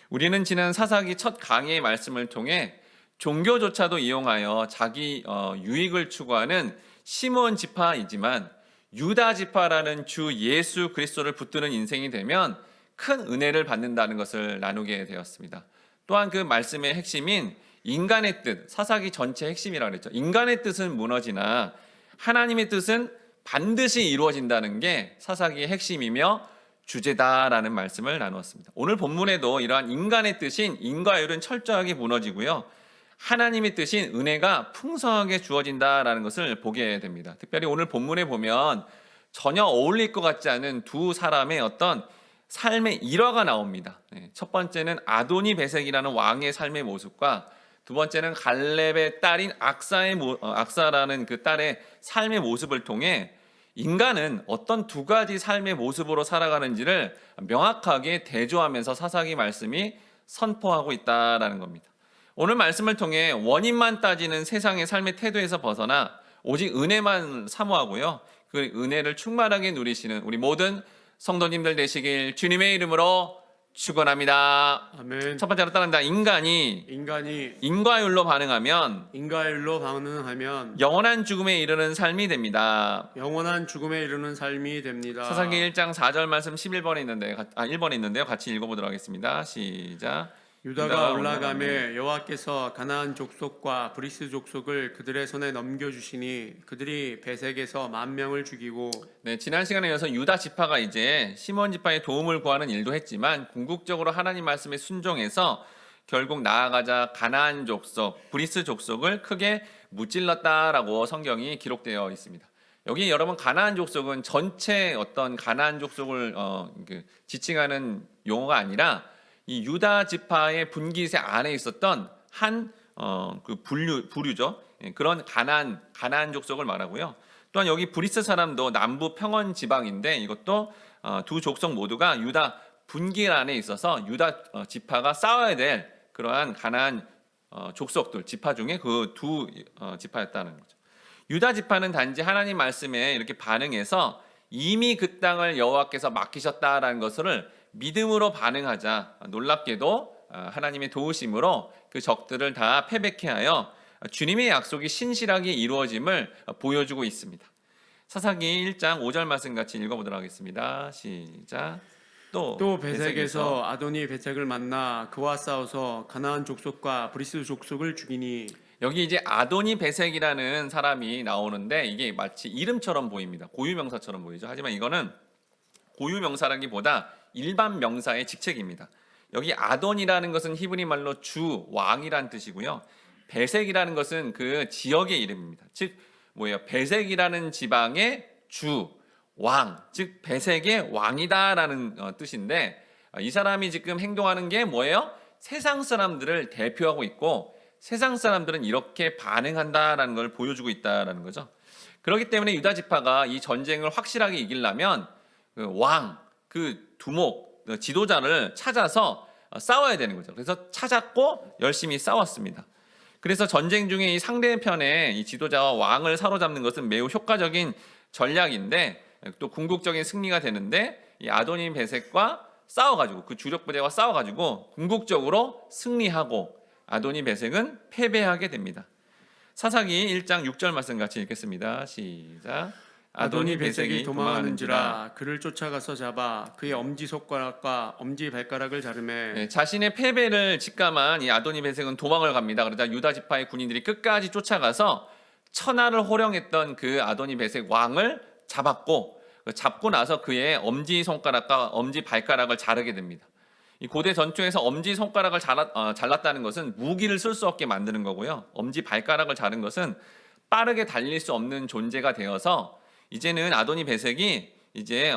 우리는 지난 사사기 첫 강의의 말씀을 통해 종교조차도 이용하여 자기 유익을 추구하는 시몬 지파이지만 유다 지파라는 주 예수 그리스도를 붙드는 인생이 되면 큰 은혜를 받는다는 것을 나누게 되었습니다. 또한 그 말씀의 핵심인 인간의 뜻, 사사기 전체 핵심이라고 그랬죠. 인간의 뜻은 무너지나 하나님의 뜻은 반드시 이루어진다는 게 사사기의 핵심이며 주제다라는 말씀을 나누었습니다. 오늘 본문에도 이러한 인간의 뜻인 인과율은 철저하게 무너지고요. 하나님의 뜻인 은혜가 풍성하게 주어진다라는 것을 보게 됩니다. 특별히 오늘 본문에 보면 전혀 어울릴 것 같지 않은 두 사람의 어떤 삶의 일화가 나옵니다. 첫 번째는 아도니 베색이라는 왕의 삶의 모습과 두 번째는 갈렙의 딸인 악사라는 그 딸의 삶의 모습을 통해 인간은 어떤 두 가지 삶의 모습으로 살아가는지를 명확하게 대조하면서 사사기 말씀이 선포하고 있다라는 겁니다. 오늘 말씀을 통해 원인만 따지는 세상의 삶의 태도에서 벗어나 오직 은혜만 사모하고요. 그 은혜를 충만하게 누리시는 우리 모든 성도님들 되시길 주님의 이름으로 축원합니다. 아멘. 첫 번째로 따른다. 인간이 인과율로 반응하면 영원한 죽음에 이르는 삶이 됩니다. 영원한 죽음에 이르는 삶이 됩니다. 사사기 1장 4절 말씀 1번에 있는데요. 같이 읽어보도록 하겠습니다. 시작. 유다가 올라가매 여호와께서 가나안 족속과 브리스 족속을 그들의 손에 넘겨주시니 그들이 베색에서 10,000명을 죽이고. 지난 시간에 이어서 유다 지파가 이제 시몬 지파의 도움을 구하는 일도 했지만 궁극적으로 하나님 말씀에 순종해서 결국 나아가자 가나안 족속, 브리스 족속을 크게 무찔렀다라고 성경이 기록되어 있습니다. 여기 여러분 가나안 족속은 전체 어떤 가나안 족속을 지칭하는 용어가 아니라 이 유다 지파의 분기세 안에 있었던 한 부류죠. 그런 가나안 족속을 말하고요. 또한 여기 브리스 사람도 남부 평원 지방인데 이것도 두 족속 모두가 유다 분기 안에 있어서 유다 지파가 싸워야 될 그러한 가나안 족속들 지파 중에 그 두 지파였다는 거죠. 유다 지파는 단지 하나님 말씀에 이렇게 반응해서 이미 그 땅을 여호와께서 맡기셨다라는 것을 믿음으로 반응하자 놀랍게도 하나님의 도우심으로 그 적들을 다 패배케 하여 주님의 약속이 신실하게 이루어짐을 보여주고 있습니다. 사사기 1장 5절 말씀 같이 읽어보도록 하겠습니다. 시작. 또 베색에서 아도니 베색을 만나 그와 싸워서 가나안 족속과 브리스 족속을 죽이니. 여기 이제 아도니 베색이라는 사람이 나오는데 이게 마치 이름처럼 보입니다. 고유명사처럼 보이죠. 하지만 이거는 고유명사라기보다 일반 명사의 직책입니다. 여기 아돈이라는 것은 히브리 말로 주, 왕이란 뜻이고요. 베색이라는 것은 그 지역의 이름입니다. 즉 베색이라는 지방의 주, 왕, 즉 베색의 왕이다라는 뜻인데 이 사람이 지금 행동하는 게 뭐예요? 세상 사람들을 대표하고 있고 세상 사람들은 이렇게 반응한다라는 걸 보여주고 있다라는 거죠. 그렇기 때문에 유다 지파가 이 전쟁을 확실하게 이기려면 그 왕, 그 두목, 지도자를 찾아서 싸워야 되는 거죠. 그래서 찾았고 열심히 싸웠습니다. 그래서 전쟁 중에 이 상대편의 이 지도자와 왕을 사로잡는 것은 매우 효과적인 전략인데 또 궁극적인 승리가 되는데 이 아도니 베색과 싸워가지고 그 주력 부대와 싸워가지고 궁극적으로 승리하고 아도니 베색은 패배하게 됩니다. 사사기 1장 6절 말씀 같이 읽겠습니다. 시작. 아도니 베색이 도망하는지라 그를 쫓아가서 잡아 그의 엄지손가락과 엄지발가락을 자르매. 자신의 패배를 직감한 이 아도니 베색은 도망을 갑니다. 그러자 유다 지파의 군인들이 끝까지 쫓아가서 천하를 호령했던 그 아도니 베색 왕을 잡았고 잡고 나서 그의 엄지손가락과 엄지발가락을 자르게 됩니다. 이 고대 전투에서 엄지손가락을 잘랐다는 것은 무기를 쓸 수 없게 만드는 거고요. 엄지발가락을 자른 것은 빠르게 달릴 수 없는 존재가 되어서 이제는 아도니 베색이 이제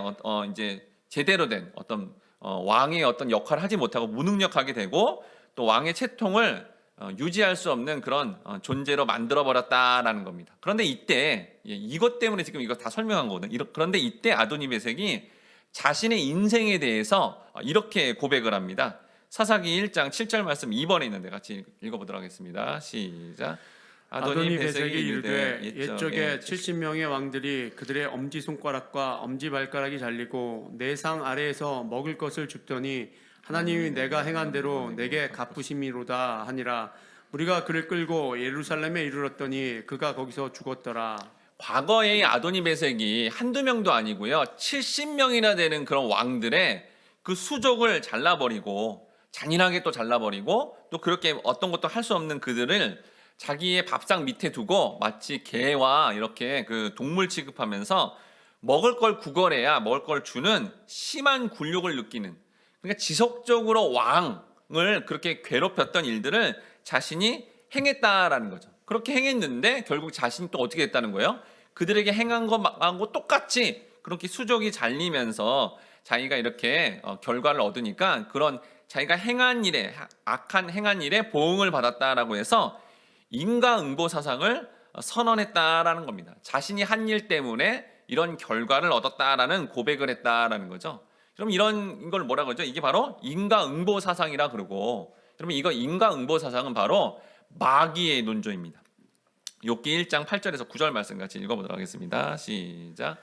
제대로 된 어떤 왕의 어떤 역할을 하지 못하고 무능력하게 되고 또 왕의 채통을 유지할 수 없는 그런 존재로 만들어 버렸다라는 겁니다. 그런데 이때 이것 때문에 지금 이거 다 설명한 거거든요. 그런데 이때 아도니 베색이 자신의 인생에 대해서 이렇게 고백을 합니다. 사사기 1장 7절 말씀 2번에 있는데 같이 읽어보도록 하겠습니다. 시작. 아도니 베색이 이르되 옛적에 70명의 왕들이 그들의 엄지손가락과 엄지발가락이 잘리고 내 상 아래에서 먹을 것을 줍더니 하나님이 내가 행한 대로 내게 갚으심이로다 하니라. 우리가 그를 끌고 예루살렘에 이르렀더니 그가 거기서 죽었더라. 과거의 아도니베섹이 한두 명도 아니고요. 70명이나 되는 그런 왕들의 그 수족을 잘라버리고 잔인하게 또 잘라버리고 또 그렇게 어떤 것도 할 수 없는 그들을 자기의 밥상 밑에 두고 마치 개와 이렇게 그 동물 취급하면서 먹을 걸 구걸해야 먹을 걸 주는 심한 굴욕을 느끼는, 그러니까 지속적으로 왕을 그렇게 괴롭혔던 일들을 자신이 행했다라는 거죠. 그렇게 행했는데 결국 자신이 또 어떻게 됐다는 거예요? 그들에게 행한 것하고 똑같이 그렇게 수족이 잘리면서 자기가 이렇게 결과를 얻으니까 그런 자기가 행한 일에, 악한 행한 일에 보응을 받았다라고 해서 인과응보 사상을 선언했다라는 겁니다. 자신이 한 일 때문에 이런 결과를 얻었다라는 고백을 했다라는 거죠. 그럼 이런 걸 뭐라 그러죠? 이게 바로 인과응보 사상이라 그러고, 그러면 이거 인과응보 사상은 바로 마귀의 논조입니다. 욥기 1장 8절에서 9절 말씀 같이 읽어보도록 하겠습니다. 시작.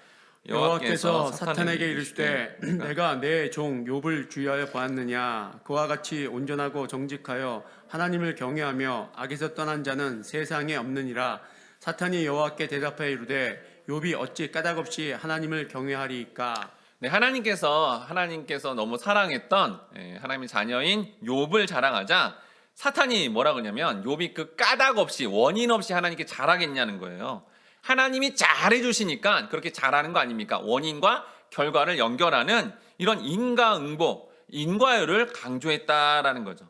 여호와께서 사탄에게 이르시되 내가 내 종 욥을 주의하여 보았느냐. 그와 같이 온전하고 정직하여 하나님을 경외하며 악에서 떠난 자는 세상에 없느니라. 사탄이 여호와께 대답하여 이르되 욥이 어찌 까닭없이 하나님을 경외하리이까. 네, 하나님께서 너무 사랑했던 하나님의 자녀인 욥을 자랑하자 사탄이 뭐라 그러냐면 욥이 그 까닭 없이 원인 없이 하나님께 잘하겠냐는 거예요. 하나님이 잘해 주시니까 그렇게 잘하는 거 아닙니까? 원인과 결과를 연결하는 이런 인과응보, 인과율을 강조했다라는 거죠.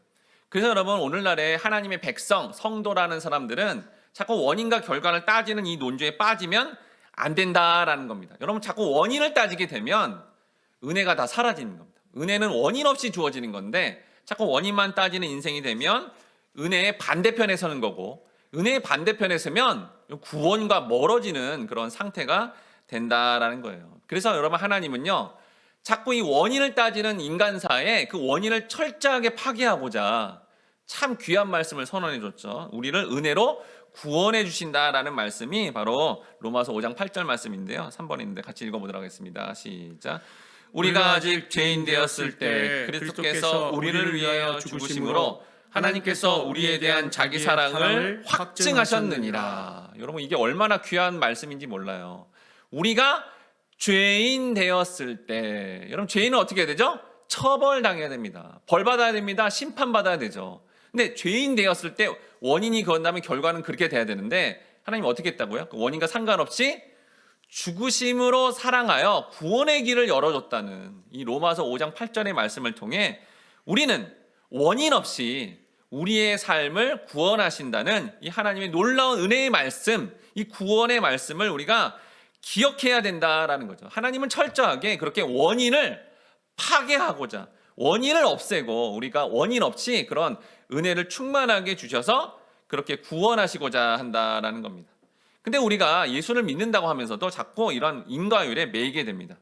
그래서 여러분 오늘날에 하나님의 백성, 성도라는 사람들은 자꾸 원인과 결과를 따지는 이 논조에 빠지면 안 된다라는 겁니다. 여러분 자꾸 원인을 따지게 되면 은혜가 다 사라지는 겁니다. 은혜는 원인 없이 주어지는 건데 자꾸 원인만 따지는 인생이 되면 은혜의 반대편에 서는 거고, 은혜의 반대편에 서면 구원과 멀어지는 그런 상태가 된다라는 거예요. 그래서 여러분 하나님은요 자꾸 이 원인을 따지는 인간사에 그 원인을 철저하게 파괴하고자 참 귀한 말씀을 선언해 줬죠. 우리를 은혜로 구원해 주신다라는 말씀이 바로 로마서 5장 8절 말씀인데요. 3번인데 같이 읽어보도록 하겠습니다. 시작. 우리가 아직 죄인 되었을 때 그리스도께서 우리를 위하여 죽으심으로 하나님께서 우리에 대한 자기 사랑을 확증하셨느니라. 여러분 이게 얼마나 귀한 말씀인지 몰라요. 우리가 죄인 되었을 때, 여러분 죄인은 어떻게 해야 되죠? 처벌당해야 됩니다. 벌 받아야 됩니다. 심판받아야 되죠. 근데 죄인 되었을 때 원인이 그런다면 결과는 그렇게 돼야 되는데 하나님 어떻게 했다고요? 그 원인과 상관없이 죽으심으로 사랑하여 구원의 길을 열어줬다는 이 로마서 5장 8절의 말씀을 통해 우리는 원인 없이 우리의 삶을 구원하신다는 이 하나님의 놀라운 은혜의 말씀, 이 구원의 말씀을 우리가 기억해야 된다라는 거죠. 하나님은 철저하게 그렇게 원인을 파괴하고자, 원인을 없애고 우리가 원인 없이 그런 은혜를 충만하게 주셔서 그렇게 구원하시고자 한다라는 겁니다. 근데 우리가 예수를 믿는다고 하면서도 자꾸 이런 인과율에 매이게 됩니다.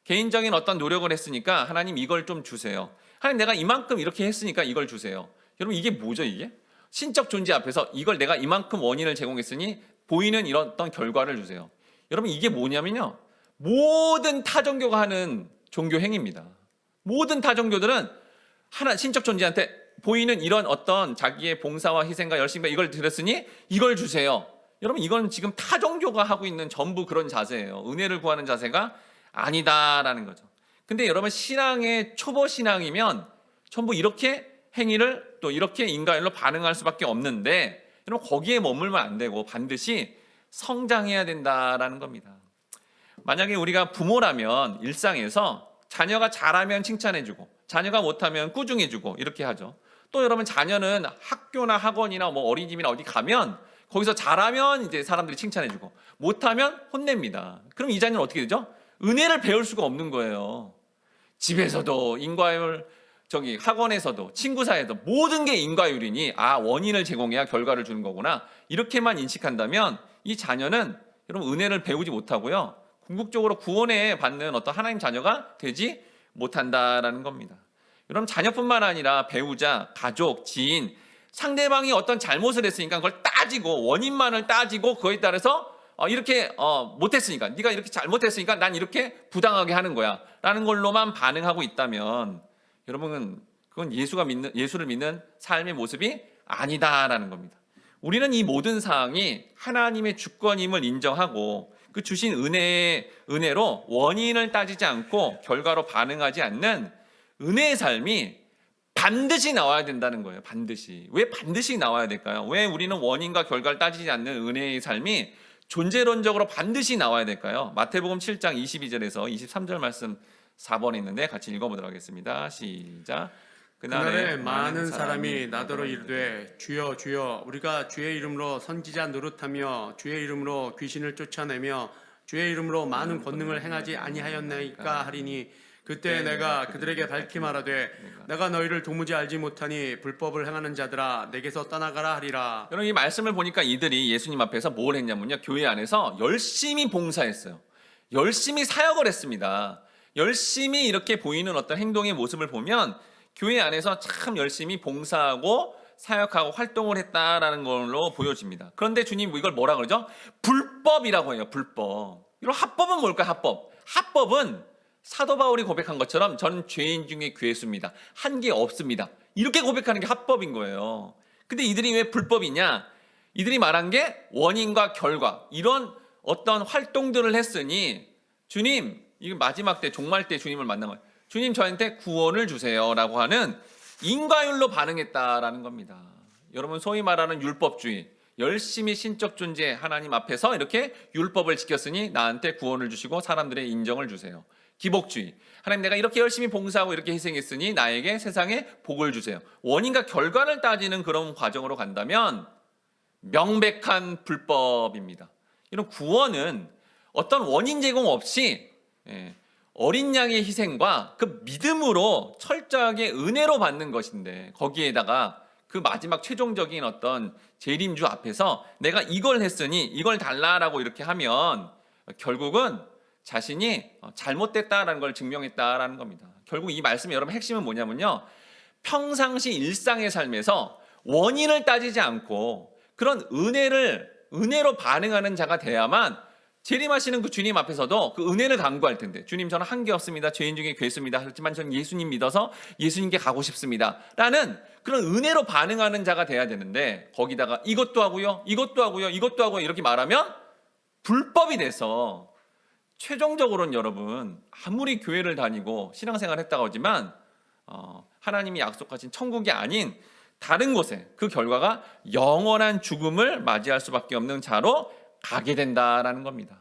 개인적인 어떤 노력을 했으니까 하나님 이걸 좀 주세요. 하나님 내가 이만큼 이렇게 했으니까 이걸 주세요. 여러분 이게 뭐죠 이게? 신적 존재 앞에서 이걸 내가 이만큼 원인을 제공했으니 보이는 이런 어떤 결과를 주세요. 여러분 이게 뭐냐면요. 모든 타종교가 하는 종교 행위입니다. 모든 타종교들은 하나 신적 존재한테 보이는 이런 어떤 자기의 봉사와 희생과 열심과 이걸 드렸으니 이걸 주세요. 여러분 이건 지금 타종교가 하고 있는 전부 그런 자세예요. 은혜를 구하는 자세가 아니다라는 거죠. 근데 여러분 신앙의 초보 신앙이면 전부 이렇게 행위를 또 이렇게 인과율로 반응할 수밖에 없는데 여러분 거기에 머물면 안 되고 반드시 성장해야 된다라는 겁니다. 만약에 우리가 부모라면 일상에서 자녀가 잘하면 칭찬해주고 자녀가 못하면 꾸중해주고 이렇게 하죠. 또 여러분 자녀는 학교나 학원이나 뭐 어린이집이나 어디 가면 거기서 잘하면 이제 사람들이 칭찬해주고 못하면 혼냅니다. 그럼 이 자녀는 어떻게 되죠? 은혜를 배울 수가 없는 거예요. 집에서도 인과율, 학원에서도 친구 사이에도 모든 게 인과율이니 원인을 제공해야 결과를 주는 거구나 이렇게만 인식한다면 이 자녀는 여러분 은혜를 배우지 못하고요. 궁극적으로 구원에 받는 어떤 하나님 자녀가 되지 못한다라는 겁니다. 여러분 자녀뿐만 아니라 배우자, 가족, 지인, 상대방이 어떤 잘못을 했으니까 그걸 따지고 원인만을 따지고 그거에 따라서 이렇게 못했으니까 네가 이렇게 잘못했으니까 난 이렇게 부당하게 하는 거야 라는 걸로만 반응하고 있다면 여러분은 그건 예수를 믿는 삶의 모습이 아니다라는 겁니다. 우리는 이 모든 사항이 하나님의 주권임을 인정하고 그 주신 은혜로 원인을 따지지 않고 결과로 반응하지 않는 은혜의 삶이 반드시 나와야 된다는 거예요. 반드시. 왜 반드시 나와야 될까요? 왜 우리는 원인과 결과를 따지지 않는 은혜의 삶이 존재론적으로 반드시 나와야 될까요? 마태복음 7장 22절에서 23절 말씀 4번에 있는데 같이 읽어보도록 하겠습니다. 시작. 그날에 많은 사람이 나더러 이르되 주여 주여 우리가 주의 이름으로 선지자 노릇하며 주의 이름으로 귀신을 쫓아내며 주의 이름으로 많은 권능을 행하지 아니하였나이까 하리니 그때 내가 그들에게 밝히 말하되 내가 너희를 도무지 알지 못하니 불법을 행하는 자들아 내게서 떠나가라 하리라. 여러분 이 말씀을 보니까 이들이 예수님 앞에서 뭘 했냐면요. 교회 안에서 열심히 봉사했어요. 열심히 사역을 했습니다. 열심히 이렇게 보이는 어떤 행동의 모습을 보면 교회 안에서 참 열심히 봉사하고 사역하고 활동을 했다라는 걸로 보여집니다. 그런데 주님 이걸 뭐라 그러죠? 불법이라고 해요. 불법. 이런 합법은 뭘까요? 합법. 합법은 사도 바울이 고백한 것처럼 저는 죄인 중에 괴수입니다. 한 게 없습니다. 이렇게 고백하는 게 합법인 거예요. 근데 이들이 왜 불법이냐? 이들이 말한 게 원인과 결과 이런 어떤 활동들을 했으니 주님 이거 마지막 때 종말 때 주님을 만난 거예요. 주님 저한테 구원을 주세요라고 하는 인과율로 반응했다라는 겁니다. 여러분 소위 말하는 율법주의, 열심히 신적 존재 하나님 앞에서 이렇게 율법을 지켰으니 나한테 구원을 주시고 사람들의 인정을 주세요. 기복주의, 하나님 내가 이렇게 열심히 봉사하고 이렇게 희생했으니 나에게 세상에 복을 주세요. 원인과 결과를 따지는 그런 과정으로 간다면 명백한 불법입니다. 이런 구원은 어떤 원인 제공 없이 어린 양의 희생과 그 믿음으로 철저하게 은혜로 받는 것인데 거기에다가 그 마지막 최종적인 어떤 재림주 앞에서 내가 이걸 했으니 이걸 달라라고 이렇게 하면 결국은 자신이 잘못됐다라는 걸 증명했다라는 겁니다. 결국 이 말씀의 여러분 핵심은 뭐냐면요. 평상시 일상의 삶에서 원인을 따지지 않고 그런 은혜로 반응하는 자가 돼야만 재림하시는 그 주님 앞에서도 그 은혜를 강구할 텐데 주님 저는 한 게 없습니다. 죄인 중에 괴수입니다. 하지만 저는 예수님 믿어서 예수님께 가고 싶습니다. 라는 그런 은혜로 반응하는 자가 돼야 되는데 거기다가 이것도 하고요. 이것도 하고요. 이것도 하고요. 이렇게 말하면 불법이 돼서 최종적으로는 여러분 아무리 교회를 다니고 신앙생활을 했다고 하지만 하나님이 약속하신 천국이 아닌 다른 곳에 그 결과가 영원한 죽음을 맞이할 수밖에 없는 자로 가게 된다라는 겁니다.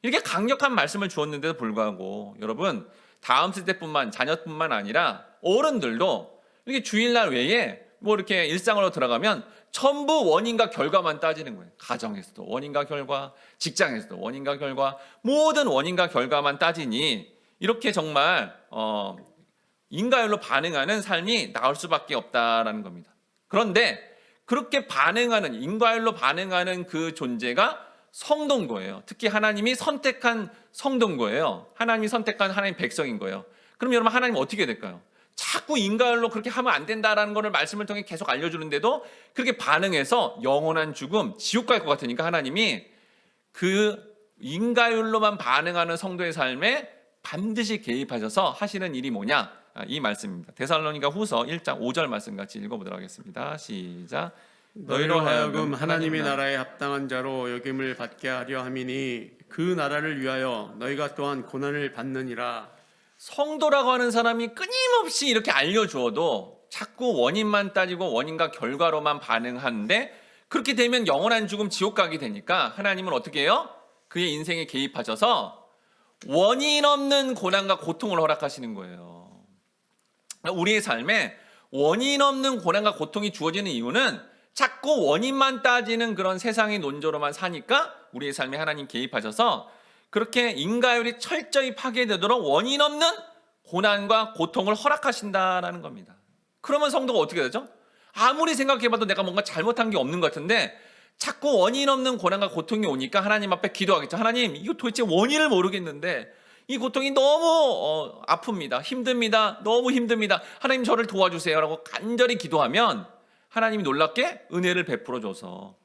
이렇게 강력한 말씀을 주었는데도 불구하고 여러분 다음 세대뿐만 자녀뿐만 아니라 어른들도 이렇게 주일날 외에 뭐 이렇게 일상으로 들어가면 전부 원인과 결과만 따지는 거예요. 가정에서도 원인과 결과, 직장에서도 원인과 결과, 모든 원인과 결과만 따지니 이렇게 정말 인과율로 반응하는 삶이 나올 수밖에 없다라는 겁니다. 그런데 그렇게 반응하는 인과율로 반응하는 그 존재가 성도인 거예요. 특히 하나님이 선택한 성도인 거예요. 하나님이 선택한 하나님 백성인 거예요. 그럼 여러분 하나님 어떻게 될까요? 자꾸 인과율로 그렇게 하면 안 된다라는 것을 말씀을 통해 계속 알려주는데도 그렇게 반응해서 영원한 죽음, 지옥 갈 것 같으니까 하나님이 그 인과율로만 반응하는 성도의 삶에 반드시 개입하셔서 하시는 일이 뭐냐? 이 말씀입니다. 데살로니가 후서 1장 5절 말씀 같이 읽어보도록 하겠습니다. 시작. 너희로 하여금 하나님의 나라에 합당한 자로 여김을 받게 하려 함이니 그 나라를 위하여 너희가 또한 고난을 받느니라. 성도라고 하는 사람이 끊임없이 이렇게 알려주어도 자꾸 원인만 따지고 원인과 결과로만 반응하는데 그렇게 되면 영원한 죽음 지옥 가게 되니까 하나님은 어떻게 해요? 그의 인생에 개입하셔서 원인 없는 고난과 고통을 허락하시는 거예요. 우리의 삶에 원인 없는 고난과 고통이 주어지는 이유는 자꾸 원인만 따지는 그런 세상의 논조로만 사니까 우리의 삶에 하나님 개입하셔서 그렇게 인과율이 철저히 파괴되도록 원인 없는 고난과 고통을 허락하신다라는 겁니다. 그러면 성도가 어떻게 되죠? 아무리 생각해봐도 내가 뭔가 잘못한 게 없는 것 같은데 자꾸 원인 없는 고난과 고통이 오니까 하나님 앞에 기도하겠죠. 하나님 이거 도대체 원인을 모르겠는데 이 고통이 너무 아픕니다. 힘듭니다. 너무 힘듭니다. 하나님 저를 도와주세요 라고 간절히 기도하면 하나님이 놀랍게 은혜를 베풀어줘서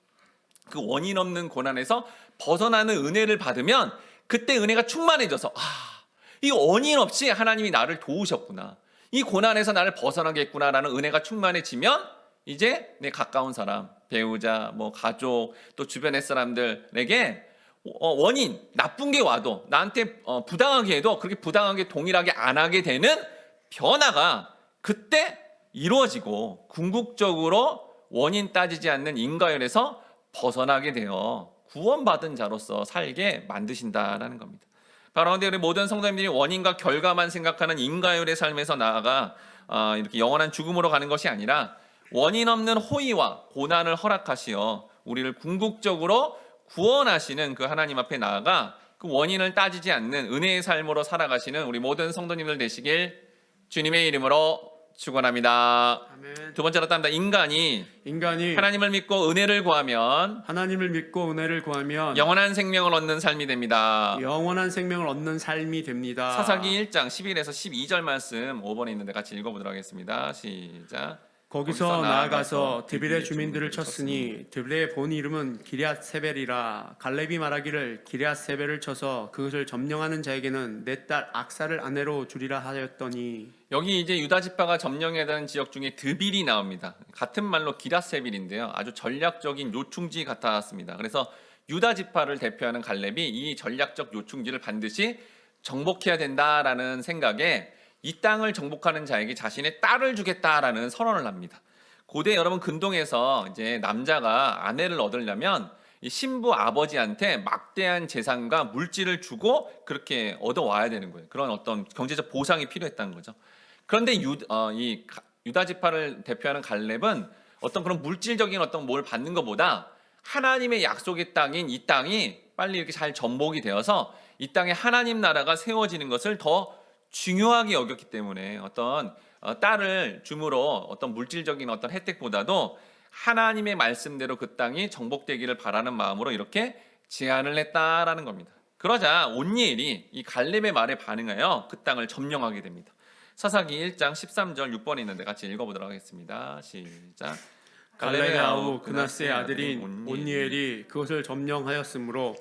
그 원인 없는 고난에서 벗어나는 은혜를 받으면 그때 은혜가 충만해져서 이 원인 없이 하나님이 나를 도우셨구나. 이 고난에서 나를 벗어나겠구나라는 은혜가 충만해지면 이제 내 가까운 사람, 배우자, 뭐 가족, 또 주변의 사람들에게 원인, 나쁜 게 와도 나한테 부당하게 해도 그렇게 부당하게 동일하게 안 하게 되는 변화가 그때 이루어지고 궁극적으로 원인 따지지 않는 인과열에서 벗어나게 되어 구원받은 자로서 살게 만드신다라는 겁니다. 바로 그런데 우리 모든 성도님들이 원인과 결과만 생각하는 인과열의 삶에서 나아가 이렇게 영원한 죽음으로 가는 것이 아니라 원인 없는 호의와 고난을 허락하시어 우리를 궁극적으로 구원하시는 그 하나님 앞에 나아가 그 원인을 따지지 않는 은혜의 삶으로 살아가시는 우리 모든 성도님들 되시길 주님의 이름으로 축원합니다. 아멘. 두 번째로 따릅니다. 인간이 하나님을 믿고 은혜를 구하면 은혜를 구하면 영원한 생명을 얻는 삶이 됩니다. 영원한 생명을 얻는 삶이 됩니다. 사사기 1장 11에서 12절 말씀 5번에 있는데 같이 읽어보도록 하겠습니다. 시작. 거기서 나아가서 드빌의 주민들을 쳤으니 드빌의 본 이름은 기럇세벨이라. 갈렙이 말하기를 기럇세벨을 쳐서 그것을 점령하는 자에게는 내 딸 악사를 아내로 주리라 하였더니. 여기 이제 유다 지파가 점령해야 되는 지역 중에 드빌이 나옵니다. 같은 말로 기럇세벨인데요. 아주 전략적인 요충지 같았습니다. 그래서 유다 지파를 대표하는 갈렙이 이 전략적 요충지를 반드시 정복해야 된다라는 생각에 이 땅을 정복하는 자에게 자신의 딸을 주겠다라는 선언을 합니다. 고대 여러분 근동에서 이제 남자가 아내를 얻으려면 이 신부 아버지한테 막대한 재산과 물질을 주고 그렇게 얻어와야 되는 거예요. 그런 어떤 경제적 보상이 필요했다는 거죠. 그런데 이 유다 지파를 대표하는 갈렙은 어떤 그런 물질적인 어떤 뭘 받는 것보다 하나님의 약속의 땅인 이 땅이 빨리 이렇게 잘 전복이 되어서 이 땅에 하나님 나라가 세워지는 것을 더 중요하게 여겼기 때문에 어떤 딸을 줌으로 어떤 물질적인 어떤 혜택보다도 하나님의 말씀대로 그 땅이 정복되기를 바라는 마음으로 이렇게 제안을 했다라는 겁니다. 그러자 온니엘이 이 갈렙의 말에 반응하여 그 땅을 점령하게 됩니다. 사사기 1장 13절 6번에 있는데 같이 읽어보도록 하겠습니다. 시작. 갈렙의 아우 그나스의 아들인 온니엘이 그것을 점령하였으므로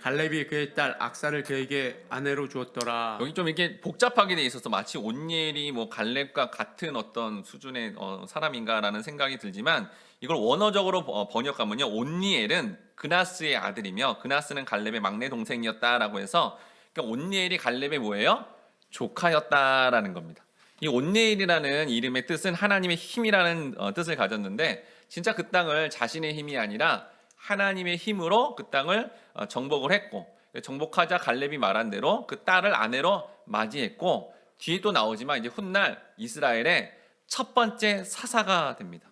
갈렙이 그의 딸 악사를 그에게 아내로 주었더라. 여기 좀 이렇게 복잡하게 돼 있어서 마치 온니엘이 뭐 갈렙과 같은 어떤 수준의 사람인가라는 생각이 들지만 이걸 원어적으로 번역하면요, 온니엘은 그나스의 아들이며 그나스는 갈렙의 막내 동생이었다라고 해서 그러니까 온니엘이 갈렙의 뭐예요? 조카였다라는 겁니다. 이 온니엘이라는 이름의 뜻은 하나님의 힘이라는 뜻을 가졌는데 진짜 그 땅을 자신의 힘이 아니라 하나님의 힘으로 그 땅을 정복을 했고, 정복하자 갈렙이 말한 대로 그 딸을 아내로 맞이했고, 뒤에 또 나오지만 이제 훗날 이스라엘의 첫 번째 사사가 됩니다.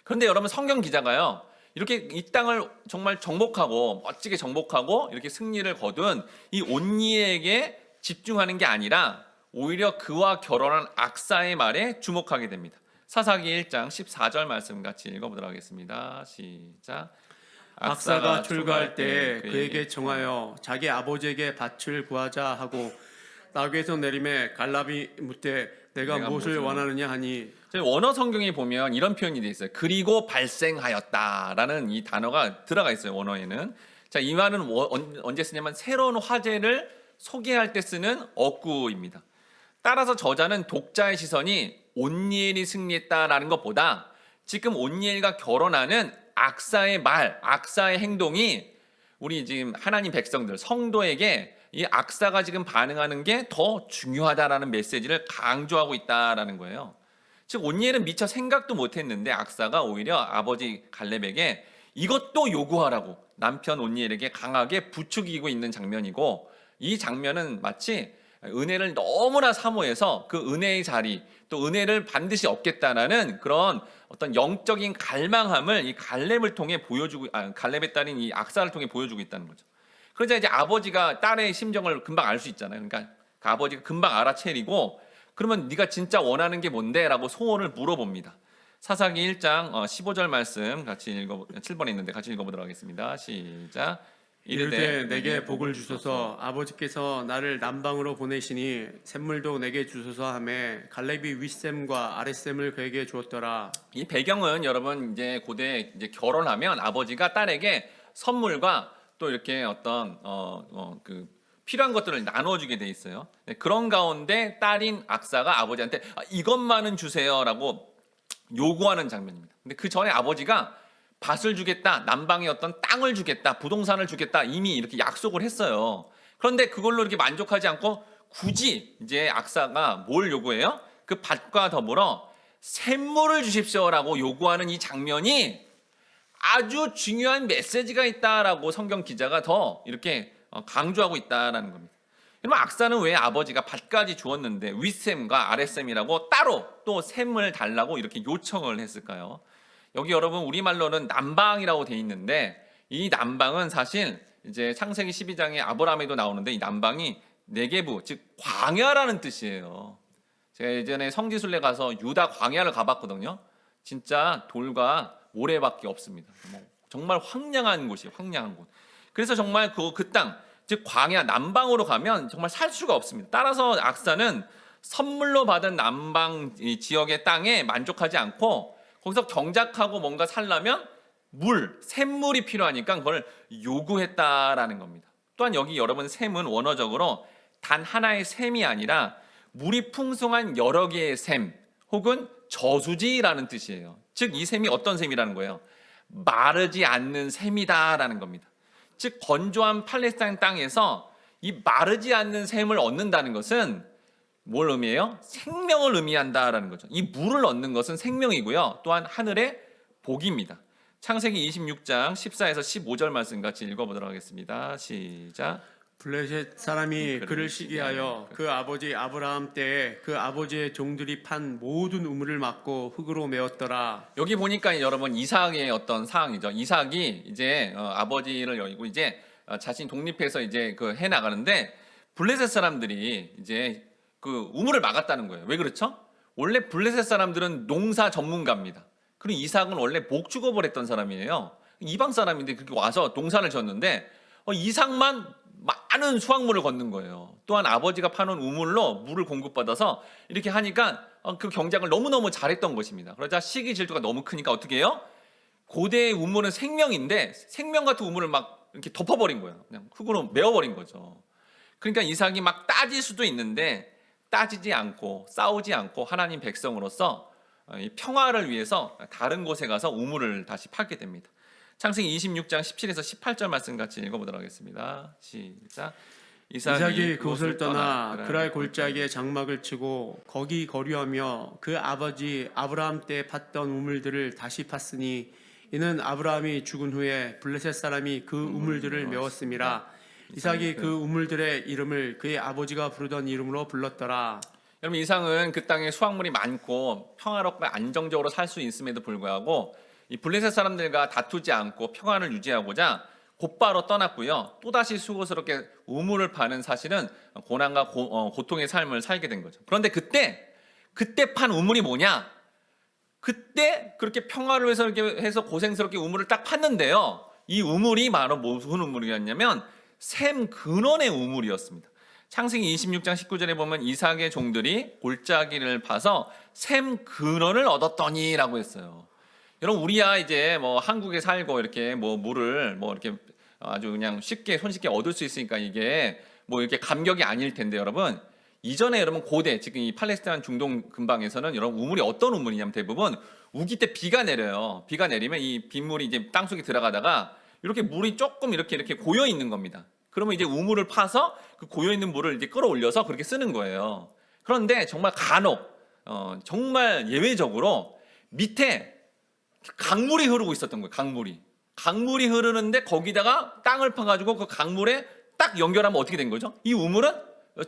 그런데 여러분 성경 기자가요, 이렇게 이 땅을 정말 정복하고 멋지게 정복하고 이렇게 승리를 거둔 이 온니에게 집중하는 게 아니라 오히려 그와 결혼한 악사의 말에 주목하게 됩니다. 사사기 1장 14절 말씀 같이 읽어보도록 하겠습니다. 시작. 악사가 출가할 때 그에게 정하여 자기 아버지에게 밭을 구하자 하고 나귀에서 내림에 갈렙이 묻되 내가 무엇을 원하느냐 하니. 원어 성경에 보면 이런 표현이 되어 있어요. 그리고 발생하였다라는 이 단어가 들어가 있어요. 원어에는. 자, 이 말은 언제 쓰냐면 새로운 화제를 소개할 때 쓰는 어구입니다. 따라서 저자는 독자의 시선이 온니엘이 승리했다라는 것보다 지금 온니엘과 결혼하는 악사의 말, 악사의 행동이 우리 지금 하나님 백성들, 성도에게 이 악사가 지금 반응하는 게 더 중요하다라는 메시지를 강조하고 있다라는 거예요. 즉 온니엘은 미처 생각도 못했는데 악사가 오히려 아버지 갈렙에게 이것도 요구하라고 남편 온니엘에게 강하게 부추기고 있는 장면이고, 이 장면은 마치 은혜를 너무나 사모해서 그 은혜의 자리, 또 은혜를 반드시 얻겠다라는 그런 어떤 영적인 갈망함을 이 갈렙을 통해 보여주고, 갈렙의 딸인 이 악사를 통해 보여주고 있다는 거죠. 그러자 이제 아버지가 딸의 심정을 금방 알 수 있잖아요. 그러니까 그 아버지가 금방 알아채리고, 그러면 네가 진짜 원하는 게 뭔데? 라고 소원을 물어봅니다. 사사기 1장 15절 말씀 같이 7번에 있는데 같이 읽어보도록 하겠습니다. 시작. 이르되 내게 복을 주소서. 아버지께서 나를 남방으로 보내시니 샘물도 내게 주소서 하매 갈렙이 윗샘과 아랫샘을 그에게 주었더라. 이 배경은 여러분 이제 고대 이제 결혼하면 아버지가 딸에게 선물과 또 이렇게 어떤 그 필요한 것들을 나눠주게 돼 있어요. 네, 그런 가운데 딸인 악사가 아버지한테 이것만은 주세요라고 요구하는 장면입니다. 근데 그 전에 아버지가 밭을 주겠다, 남방의 어떤 땅을 주겠다, 부동산을 주겠다 이미 이렇게 약속을 했어요. 그런데 그걸로 이렇게 만족하지 않고 굳이 이제 악사가 뭘 요구해요? 그 밭과 더불어 샘물을 주십시오라고 요구하는 이 장면이 아주 중요한 메시지가 있다라고 성경 기자가 더 이렇게 강조하고 있다라는 겁니다. 그러면 악사는 왜 아버지가 밭까지 주었는데 윗샘과 아랫샘이라고 따로 또 샘을 달라고 이렇게 요청을 했을까요? 여기 여러분 우리말로는 남방이라고 돼 있는데 이 남방은 사실 이제 창세기 12장에 아브라함에도 나오는데 이 남방이 네게부 즉 광야라는 뜻이에요. 제가 예전에 성지순례 가서 유다 광야를 가봤거든요. 진짜 돌과 모래밖에 없습니다. 정말 황량한 곳이에요. 황량한 곳. 그래서 정말 그 땅, 즉 광야 남방으로 가면 정말 살 수가 없습니다. 따라서 악사는 선물로 받은 남방 지역의 땅에 만족하지 않고 거기서 경작하고 뭔가 살려면 샘물이 필요하니까 그걸 요구했다라는 겁니다. 또한 여기 여러분 샘은 원어적으로 단 하나의 샘이 아니라 물이 풍성한 여러 개의 샘 혹은 저수지라는 뜻이에요. 즉 이 샘이 어떤 샘이라는 거예요? 마르지 않는 샘이다라는 겁니다. 즉 건조한 팔레스타인 땅에서 이 마르지 않는 샘을 얻는다는 것은 뭘 의미해요? 생명을 의미한다라는 거죠. 이 물을 얻는 것은 생명이고요. 또한 하늘의 복입니다. 창세기 26장 14에서 15절 말씀 같이 읽어보도록 하겠습니다. 시작. 블레셋 사람이 그를 시기하여 그 아버지 아브라함 때에 그 아버지의 종들이 판 모든 우물을 막고 흙으로 메웠더라. 여기 보니까 여러분 이삭의 어떤 상황이죠. 이삭이 이제 아버지를 여의고 이제 자신 독립해서 이제 해 나가는데 블레셋 사람들이 이제 그 우물을 막았다는 거예요. 왜 그렇죠? 원래 블레셋 사람들은 농사 전문가입니다. 그리고 이삭은 원래 목축업을 했던 사람이에요. 이방 사람인데 그렇게 와서 농사를 졌는데 이삭만 많은 수확물을 걷는 거예요. 또한 아버지가 파놓은 우물로 물을 공급받아서 이렇게 하니까 그 경작을 너무너무 잘했던 것입니다. 그러자 시기 질투가 너무 크니까 어떻게 해요? 고대의 우물은 생명인데 생명 같은 우물을 막 이렇게 덮어버린 거예요. 그냥 흙으로 메워버린 거죠. 그러니까 이삭이 막 따질 수도 있는데 따지지 않고 싸우지 않고 하나님 백성으로서 평화를 위해서 다른 곳에 가서 우물을 다시 파게 됩니다. 창세기 26장 17에서 18절 말씀 같이 읽어보도록 하겠습니다. 시작. 이삭이 그곳을 떠나 그랄 골짜기에 장막을 치고 거기 거류하며 그 아버지 아브라함 때 팠던 우물들을 다시 팠으니 이는 아브라함이 죽은 후에 블레셋 사람이 그 우물들을 메웠음이라. 이삭이 그 우물들의 이름을 그의 아버지가 부르던 이름으로 불렀더라. 여러분 이삭은 그 땅에 수확물이 많고 평화롭고 안정적으로 살 수 있음에도 불구하고 이 블레셋 사람들과 다투지 않고 평화를 유지하고자 곧바로 떠났고요. 또다시 수고스럽게 우물을 파는 사실은 고난과 고통의 삶을 살게 된 거죠. 그런데 그때 판 우물이 뭐냐? 그때 그렇게 평화를 위해서 이렇게 해서 고생스럽게 우물을 딱 팠는데요. 이 우물이 바로 무슨 우물이었냐면 샘 근원의 우물이었습니다. 창세기 26장 19절에 보면 이삭의 종들이 골짜기를 파서 샘 근원을 얻었더니라고 했어요. 여러분 우리야 이제 한국에 살고 이렇게 물을 이렇게 아주 그냥 쉽게 손쉽게 얻을 수 있으니까 이게 이렇게 감격이 아닐 텐데 여러분 이전에 여러분 고대 지금 이 팔레스타인 중동 근방에서는 여러분 우물이 어떤 우물이냐면 대부분 우기 때 비가 내려요. 비가 내리면 이 빗물이 이제 땅속에 들어가다가 이렇게 물이 조금 이렇게 고여 있는 겁니다. 그러면 이제 우물을 파서 그 고여 있는 물을 이제 끌어올려서 그렇게 쓰는 거예요. 그런데 정말 간혹 정말 예외적으로 밑에 강물이 흐르고 있었던 거예요. 강물이 흐르는데 거기다가 땅을 파가지고 그 강물에 딱 연결하면 어떻게 된 거죠? 이 우물은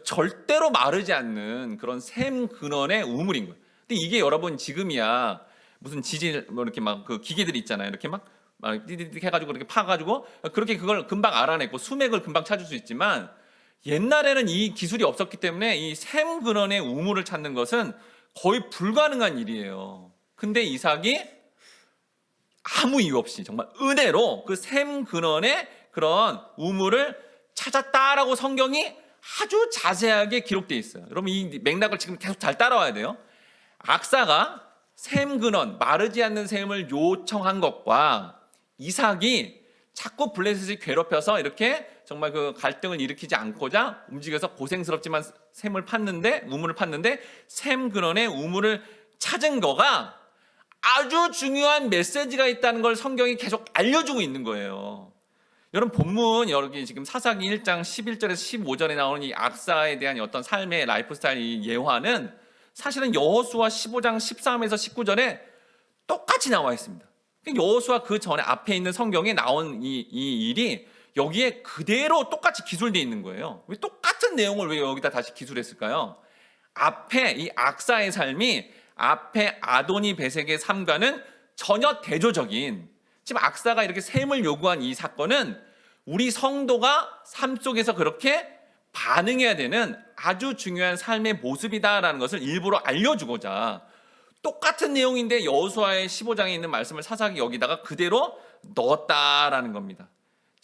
절대로 마르지 않는 그런 샘 근원의 우물인 거예요. 근데 이게 여러분 지금이야 무슨 지질 이렇게 막 그 기계들이 있잖아요. 이렇게 막 띠디디 해가지고 이렇게 파가지고 그렇게 그걸 금방 알아내고 수맥을 금방 찾을 수 있지만 옛날에는 이 기술이 없었기 때문에 이 샘 근원의 우물을 찾는 것은 거의 불가능한 일이에요. 근데 이삭이 아무 이유 없이 정말 은혜로 그 샘 근원의 그런 우물을 찾았다라고 성경이 아주 자세하게 기록되어 있어요. 여러분 이 맥락을 지금 계속 잘 따라와야 돼요. 악사가 샘 근원, 마르지 않는 샘을 요청한 것과 이삭이 자꾸 블레셋을 괴롭혀서 이렇게 정말 그 갈등을 일으키지 않고자 움직여서 고생스럽지만 샘을 팠는데 우물을 팠는데 샘 근원에 우물을 찾은 거가 아주 중요한 메시지가 있다는 걸 성경이 계속 알려주고 있는 거예요. 여러분 본문 여기 지금 사사기 1장 11절에서 15절에 나오는 이 악사에 대한 어떤 삶의 라이프 스타일 이 예화는 사실은 여호수아 15장 13에서 19절에 똑같이 나와 있습니다. 여호수아 그 전에 앞에 있는 성경에 나온 이 일이 여기에 그대로 똑같이 기술되어 있는 거예요. 왜 똑같은 내용을 왜 여기다 다시 기술했을까요? 앞에 이 악사의 삶이 앞에 아도니 베섹의 삶과는 전혀 대조적인, 지금 악사가 이렇게 셈을 요구한 이 사건은 우리 성도가 삶 속에서 그렇게 반응해야 되는 아주 중요한 삶의 모습이다라는 것을 일부러 알려주고자 똑같은 내용인데 여호수아의 15장에 있는 말씀을 사사기 여기다가 그대로 넣었다라는 겁니다.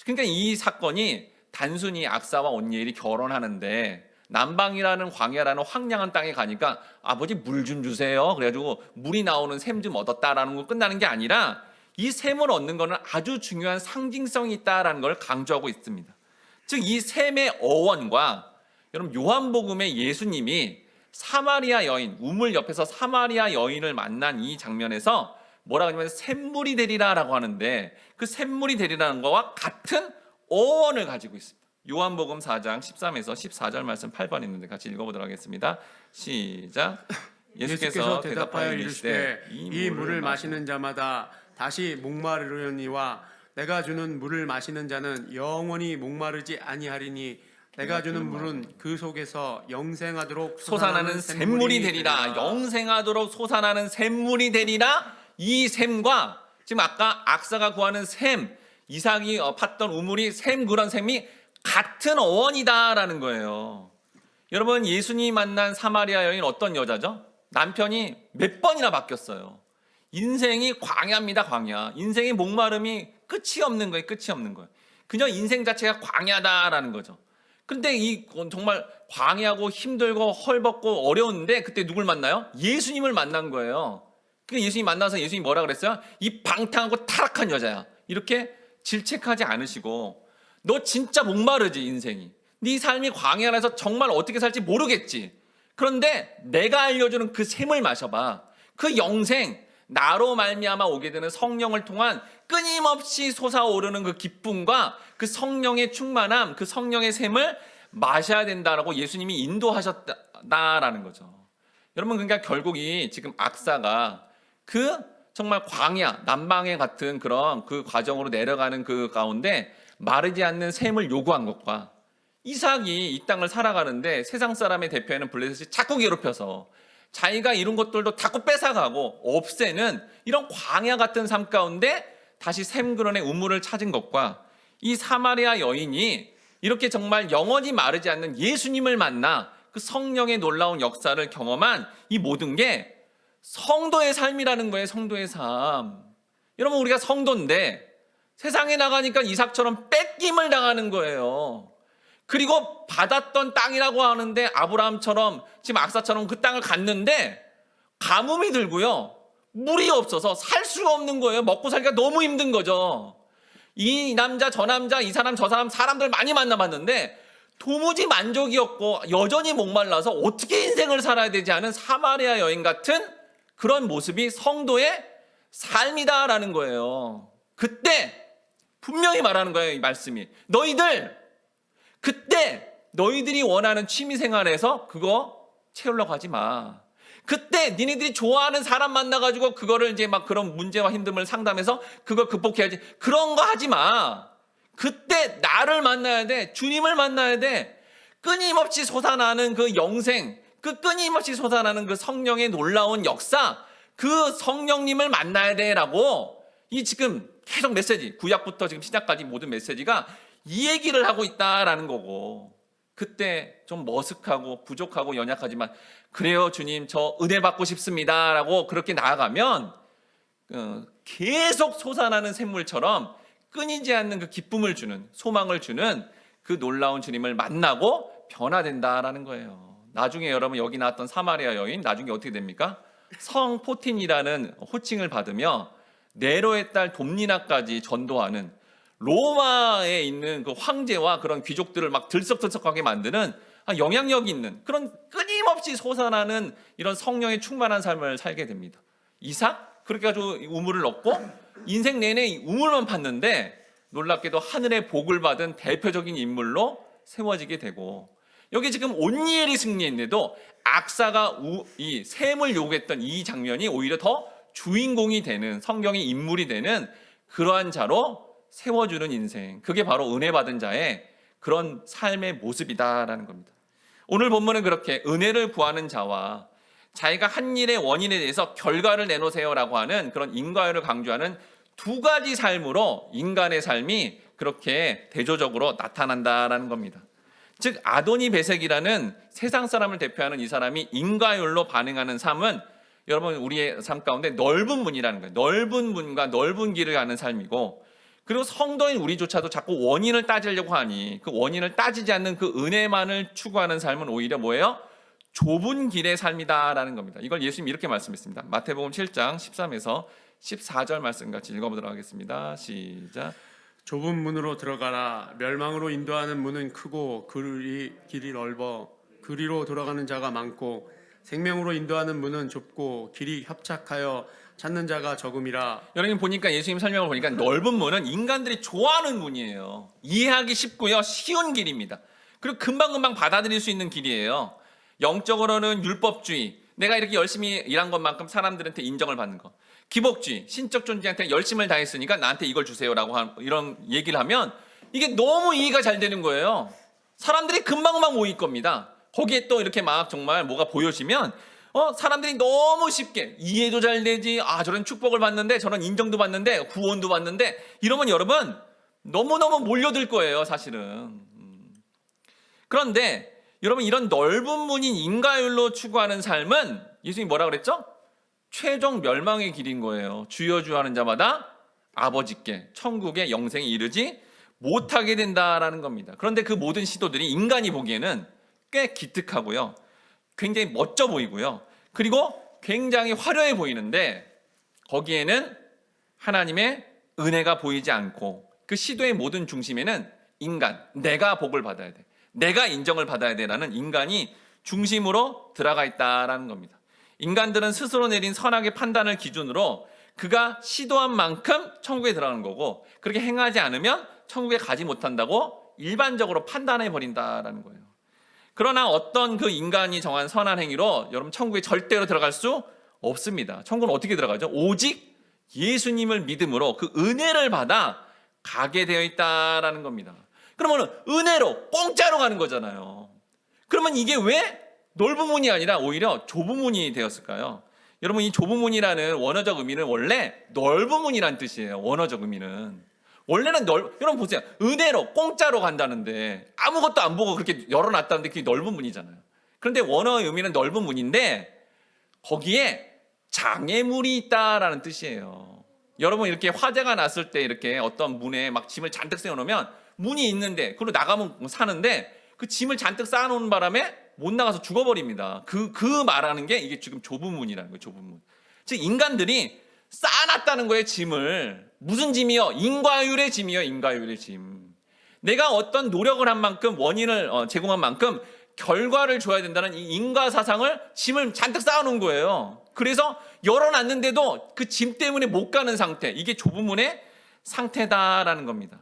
그러니까 이 사건이 단순히 악사와 온니엘이 결혼하는데 남방이라는 광야라는 황량한 땅에 가니까 아버지 물 좀 주세요. 그래가지고 물이 나오는 샘 좀 얻었다라는 거 끝나는 게 아니라 이 샘을 얻는 거는 아주 중요한 상징성이 있다라는 걸 강조하고 있습니다. 즉 이 샘의 어원과 여러분 요한복음의 예수님이 사마리아 여인, 우물 옆에서 사마리아 여인을 만난 이 장면에서 뭐라고 하냐면 샘물이 되리라라고 하는데 그 샘물이 되리라는 거와 같은 어원을 가지고 있습니다. 요한복음 4장 13에서 14절 말씀 8번 있는데 같이 읽어보도록 하겠습니다. 시작. 예수께서 대답하여 이르시되 이 물을 마시는 자마다 다시 목마르려니와 내가 주는 물을 마시는 자는 영원히 목마르지 아니하리니 내가 주는 물은 그 속에서 영생하도록 솟아나는 샘물이 되리라. 영생하도록 솟아나는 샘물이 되리라. 이 샘과 지금 아까 악사가 구하는 샘, 이삭이 팠던 우물이 샘, 그런 샘이 같은 어원이다라는 거예요. 여러분 예수님이 만난 사마리아 여인 어떤 여자죠? 남편이 몇 번이나 바뀌었어요. 인생이 광야입니다. 광야. 인생의 목마름이 끝이 없는 거예요. 끝이 없는 거예요. 그냥 인생 자체가 광야다라는 거죠. 근데 이 정말 광야고 힘들고 헐벗고 어려운데 그때 누굴 만나요? 예수님을 만난 거예요. 그러니까 예수님 만나서 예수님이 뭐라 그랬어요? 이 방탕하고 타락한 여자야. 이렇게 질책하지 않으시고 너 진짜 목마르지 인생이. 네 삶이 광야라서 정말 어떻게 살지 모르겠지. 그런데 내가 알려주는 그 샘을 마셔봐. 그 영생, 나로 말미암아 오게 되는 성령을 통한 끊임없이 솟아오르는 그 기쁨과 그 성령의 충만함, 그 성령의 샘을 마셔야 된다라고 예수님이 인도하셨다라는 거죠. 여러분 그러니까 결국 이 지금 악사가 그 정말 광야, 남방의 같은 그런 그 과정으로 내려가는 그 가운데 마르지 않는 샘을 요구한 것과 이삭이 이 땅을 살아가는데 세상 사람의 대표에는 블레셋이 자꾸 괴롭혀서 자기가 이룬 것들도 자꾸 뺏어가고 없애는 이런 광야 같은 삶 가운데 다시 샘근원의 우물을 찾은 것과 이 사마리아 여인이 이렇게 정말 영원히 마르지 않는 예수님을 만나 그 성령의 놀라운 역사를 경험한 이 모든 게 성도의 삶이라는 거예요. 성도의 삶. 여러분 우리가 성도인데 세상에 나가니까 이삭처럼 뺏김을 당하는 거예요. 그리고 받았던 땅이라고 하는데 아브라함처럼 지금 악사처럼 그 땅을 갔는데 가뭄이 들고요. 물이 없어서 살 수가 없는 거예요. 먹고 살기가 너무 힘든 거죠. 이 남자 저 남자 이 사람 저 사람 사람들 많이 만나봤는데 도무지 만족이 없고 여전히 목말라서 어떻게 인생을 살아야 되지 않은 사마리아 여인 같은 그런 모습이 성도의 삶이다라는 거예요. 그때 분명히 말하는 거예요. 이 말씀이. 그때 너희들이 원하는 취미생활에서 그거 채우려고 하지 마. 그때 니네들이 좋아하는 사람 만나가지고 그거를 이제 막 그런 문제와 힘듦을 상담해서 그걸 극복해야지. 그런 거 하지 마. 그때 나를 만나야 돼. 주님을 만나야 돼. 끊임없이 솟아나는 그 영생, 그 끊임없이 솟아나는 그 성령의 놀라운 역사, 그 성령님을 만나야 돼라고 이 지금 계속 메시지, 구약부터 지금 신약까지 모든 메시지가 이 얘기를 하고 있다라는 거고 그때 좀 머쓱하고 부족하고 연약하지만 그래요 주님 저 은혜 받고 싶습니다 라고 그렇게 나아가면 계속 솟아나는 샘물처럼 끊이지 않는 그 기쁨을 주는 소망을 주는 그 놀라운 주님을 만나고 변화된다라는 거예요. 나중에 여러분 여기 나왔던 사마리아 여인 나중에 어떻게 됩니까? 성 포틴이라는 호칭을 받으며 네로의 딸 돕니나까지 전도하는 로마에 있는 그 황제와 그런 귀족들을 막 들썩들썩하게 만드는 영향력이 있는 그런 끊임없이 솟아나는 이런 성령에 충만한 삶을 살게 됩니다. 이삭 그렇게 가지고 우물을 얻고 인생 내내 우물만 팠는데 놀랍게도 하늘의 복을 받은 대표적인 인물로 세워지게 되고, 여기 지금 온니엘이 승리했는데도 악사가 이 셈을 요구했던 이 장면이 오히려 더 주인공이 되는, 성경의 인물이 되는 그러한 자로 세워주는 인생, 그게 바로 은혜 받은 자의 그런 삶의 모습이다라는 겁니다. 오늘 본문은 그렇게 은혜를 구하는 자와 자기가 한 일의 원인에 대해서 결과를 내놓으세요라고 하는 그런 인과율을 강조하는 두 가지 삶으로 인간의 삶이 그렇게 대조적으로 나타난다라는 겁니다. 즉 아도니 베색이라는 세상 사람을 대표하는 이 사람이 인과율로 반응하는 삶은 여러분 우리의 삶 가운데 넓은 문이라는 거예요. 넓은 문과 넓은 길을 가는 삶이고, 그리고 성도인 우리조차도 자꾸 원인을 따지려고 하니 그 원인을 따지지 않는 그 은혜만을 추구하는 삶은 오히려 뭐예요? 좁은 길의 삶이다라는 겁니다. 이걸 예수님이 이렇게 말씀했습니다. 마태복음 7장 13에서 14절 말씀 같이 읽어보도록 하겠습니다. 시작. 좁은 문으로 들어가라. 멸망으로 인도하는 문은 크고 길이 넓어 그리로 돌아가는 자가 많고, 생명으로 인도하는 문은 좁고 길이 협착하여 찾는 자가 적음이라. 여러분 보니까 예수님 설명을 보니까 넓은 문은 인간들이 좋아하는 문이에요. 이해하기 쉽고요, 쉬운 길입니다. 그리고 금방금방 받아들일 수 있는 길이에요. 영적으로는 율법주의, 내가 이렇게 열심히 일한 것만큼 사람들한테 인정을 받는 것. 기복주의, 신적 존재한테 열심을 다했으니까 나한테 이걸 주세요라고 이런 얘기를 하면 이게 너무 이해가 잘 되는 거예요. 사람들이 금방금방 모일 겁니다. 거기에 또 이렇게 막 정말 뭐가 보여지면 사람들이 너무 쉽게 이해도 잘 되지, 저런 축복을 받는데, 저런 인정도 받는데, 구원도 받는데, 이러면 여러분 너무너무 몰려들 거예요 사실은. 그런데 여러분 이런 넓은 문인 인과율로 추구하는 삶은 예수님이 뭐라 그랬죠? 최종 멸망의 길인 거예요. 주여 주여 하는 자마다 아버지께 천국의 영생에 이르지 못하게 된다라는 겁니다. 그런데 그 모든 시도들이 인간이 보기에는 꽤 기특하고요, 굉장히 멋져 보이고요, 그리고 굉장히 화려해 보이는데 거기에는 하나님의 은혜가 보이지 않고 그 시도의 모든 중심에는 인간, 내가 복을 받아야 돼, 내가 인정을 받아야 돼라는 인간이 중심으로 들어가 있다라는 겁니다. 인간들은 스스로 내린 선악의 판단을 기준으로 그가 시도한 만큼 천국에 들어가는 거고, 그렇게 행하지 않으면 천국에 가지 못한다고 일반적으로 판단해 버린다라는 거예요. 그러나 어떤 그 인간이 정한 선한 행위로 여러분 천국에 절대로 들어갈 수 없습니다. 천국은 어떻게 들어가죠? 오직 예수님을 믿음으로 그 은혜를 받아 가게 되어 있다라는 겁니다. 그러면 은혜로 공짜로 가는 거잖아요. 그러면 이게 왜 넓은 문이 아니라 오히려 좁은 문이 되었을까요? 여러분 이 좁은 문이라는 원어적 의미는 원래 넓은 문이라는 뜻이에요. 원어적 의미는 원래는 여러분 보세요. 은혜로 공짜로 간다는데 아무것도 안 보고 그렇게 열어놨다는데 그게 넓은 문이잖아요. 그런데 원어의 의미는 넓은 문인데 거기에 장애물이 있다라는 뜻이에요. 여러분 이렇게 화재가 났을 때 이렇게 어떤 문에 막 짐을 잔뜩 세워놓으면 문이 있는데 그리고 나가면 사는데 그 짐을 잔뜩 쌓아놓는 바람에 못 나가서 죽어버립니다. 그 말하는 게 이게 지금 좁은 문이라는 거예요. 좁은 문. 즉 인간들이 쌓아놨다는 거예요. 짐을. 무슨 짐이요? 인과율의 짐이요. 인과율의 짐. 내가 어떤 노력을 한 만큼, 원인을 제공한 만큼 결과를 줘야 된다는 이 인과 사상을, 짐을 잔뜩 쌓아놓은 거예요. 그래서 열어놨는데도 그 짐 때문에 못 가는 상태, 이게 좁은 문의 상태다라는 겁니다.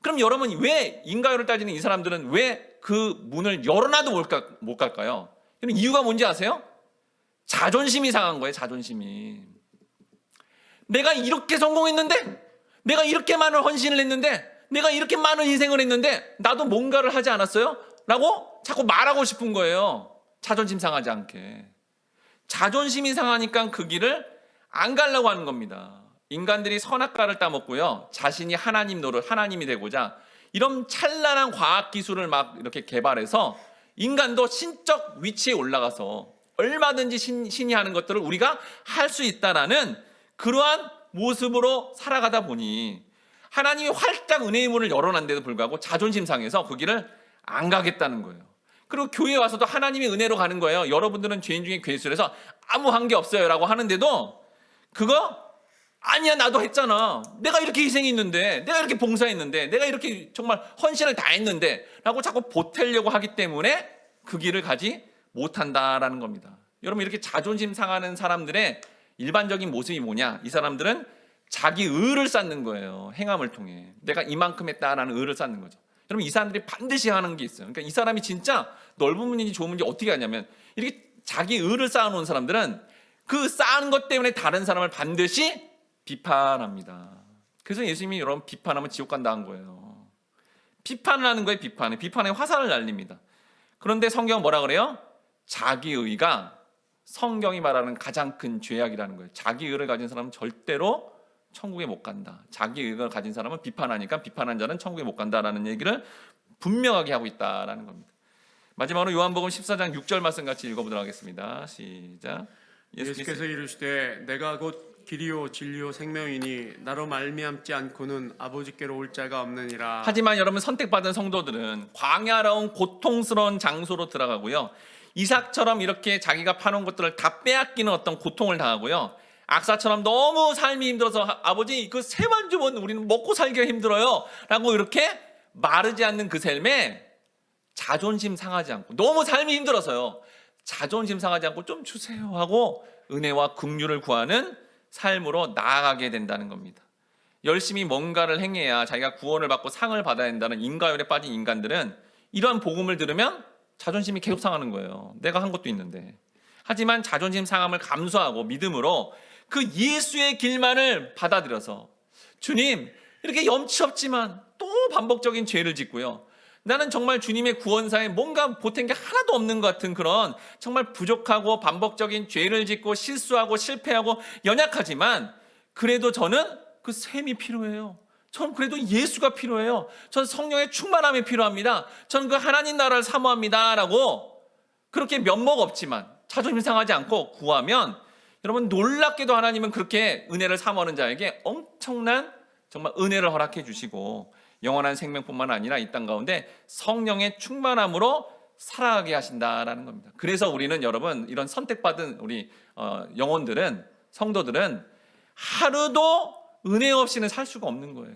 그럼 여러분 왜 인과율을 따지는 이 사람들은 왜 그 문을 열어놔도 못 갈까요? 그럼 이유가 뭔지 아세요? 자존심이 상한 거예요. 자존심이. 내가 이렇게 성공했는데, 내가 이렇게 많은 헌신을 했는데, 내가 이렇게 많은 희생을 했는데 나도 뭔가를 하지 않았어요? 라고 자꾸 말하고 싶은 거예요. 자존심 상하지 않게. 자존심이 상하니까 그 길을 안 가려고 하는 겁니다. 인간들이 선악과를 따먹고요, 자신이 하나님이 되고자 이런 찬란한 과학기술을 막 이렇게 개발해서 인간도 신적 위치에 올라가서 얼마든지 신이 하는 것들을 우리가 할 수 있다라는 그러한 모습으로 살아가다 보니 하나님이 활짝 은혜의 문을 열어놨는데도 불구하고 자존심 상해서 그 길을 안 가겠다는 거예요. 그리고 교회에 와서도 하나님의 은혜로 가는 거예요. 여러분들은 죄인 중에 괴수해서 아무 관계 없어요 라고 하는데도 그거 아니야, 나도 했잖아. 내가 이렇게 희생했는데, 내가 이렇게 봉사했는데, 내가 이렇게 정말 헌신을 다 했는데 라고 자꾸 보태려고 하기 때문에 그 길을 가지 못한다라는 겁니다. 여러분, 이렇게 자존심 상하는 사람들의 일반적인 모습이 뭐냐? 이 사람들은 자기 의를 쌓는 거예요. 행함을 통해. 내가 이만큼 했다라는 의를 쌓는 거죠. 여러분, 이 사람들이 반드시 하는 게 있어요. 그러니까 이 사람이 진짜 넓은 문인지 좁은 문인지 어떻게 하냐면, 이렇게 자기 의를 쌓아놓은 사람들은 그 쌓은 것 때문에 다른 사람을 반드시 비판합니다. 그래서 예수님이 여러분 비판하면 지옥 간다는 거예요. 비판을 하는 거예요. 비판에 화살을 날립니다. 그런데 성경은 뭐라 그래요? 자기 의가 성경이 말하는 가장 큰 죄악이라는 거예요. 자기 의를 가진 사람은 절대로 천국에 못 간다. 자기 의를 가진 사람은 비판하니까 비판한 자는 천국에 못 간다라는 얘기를 분명하게 하고 있다라는 겁니다. 마지막으로 요한복음 14장 6절 말씀 같이 읽어보도록 하겠습니다. 시작. 예수께서 이르시되 내가 곧 길이요 진리요 생명이니 나로 말미암지 않고는 아버지께로 올 자가 없느니라. 하지만 여러분, 선택받은 성도들은 광야로운 고통스러운 장소로 들어가고요, 이삭처럼 이렇게 자기가 파놓은 것들을 다 빼앗기는 어떤 고통을 당하고요, 악사처럼 너무 삶이 힘들어서 아버지 그 세만 주면 우리는 먹고 살기가 힘들어요 라고 이렇게 마르지 않는 그 삶에 자존심 상하지 않고, 너무 삶이 힘들어서요, 자존심 상하지 않고 좀 주세요 하고 은혜와 긍휼을 구하는 삶으로 나아가게 된다는 겁니다. 열심히 뭔가를 행해야 자기가 구원을 받고 상을 받아야 된다는 인과율에 빠진 인간들은 이러한 복음을 들으면 자존심이 계속 상하는 거예요. 내가 한 것도 있는데. 하지만 자존심 상함을 감수하고 믿음으로 그 예수의 길만을 받아들여서, 주님, 이렇게 염치 없지만 또 반복적인 죄를 짓고요, 나는 정말 주님의 구원사에 뭔가 보탠 게 하나도 없는 것 같은 그런 정말 부족하고 반복적인 죄를 짓고 실수하고 실패하고 연약하지만 그래도 저는 그 셈이 필요해요. 전 그래도 예수가 필요해요. 전 성령의 충만함이 필요합니다. 전 그 하나님 나라를 사모합니다 라고 그렇게 면목 없지만 자존심 상하지 않고 구하면, 여러분, 놀랍게도 하나님은 그렇게 은혜를 사모하는 자에게 엄청난 정말 은혜를 허락해 주시고 영원한 생명뿐만 아니라 이 땅 가운데 성령의 충만함으로 살아가게 하신다라는 겁니다. 그래서 우리는 여러분, 이런 선택받은 우리 영혼들은, 성도들은 하루도 은혜 없이는 살 수가 없는 거예요.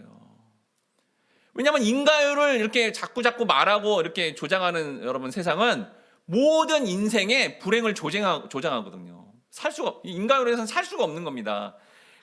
왜냐하면 인과율을 이렇게 자꾸 말하고 이렇게 조장하는 여러분 세상은 모든 인생의 불행을 조장하거든요. 인과율에서는 살 수가 없는 겁니다.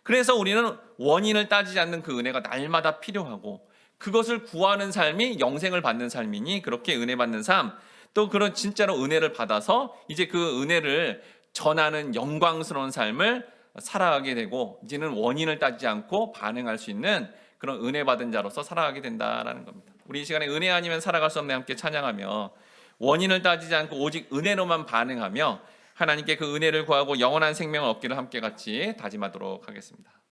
그래서 우리는 원인을 따지지 않는 그 은혜가 날마다 필요하고, 그것을 구하는 삶이 영생을 받는 삶이니 그렇게 은혜 받는 삶, 또 그런 진짜로 은혜를 받아서 이제 그 은혜를 전하는 영광스러운 삶을 살아가게 되고, 이제는 원인을 따지지 않고 반응할 수 있는 그런 은혜 받은 자로서 살아가게 된다라는 겁니다. 우리 이 시간에 은혜 아니면 살아갈 수 없네 함께 찬양하며, 원인을 따지지 않고 오직 은혜로만 반응하며 하나님께 그 은혜를 구하고 영원한 생명을 얻기를 함께 같이 다짐하도록 하겠습니다.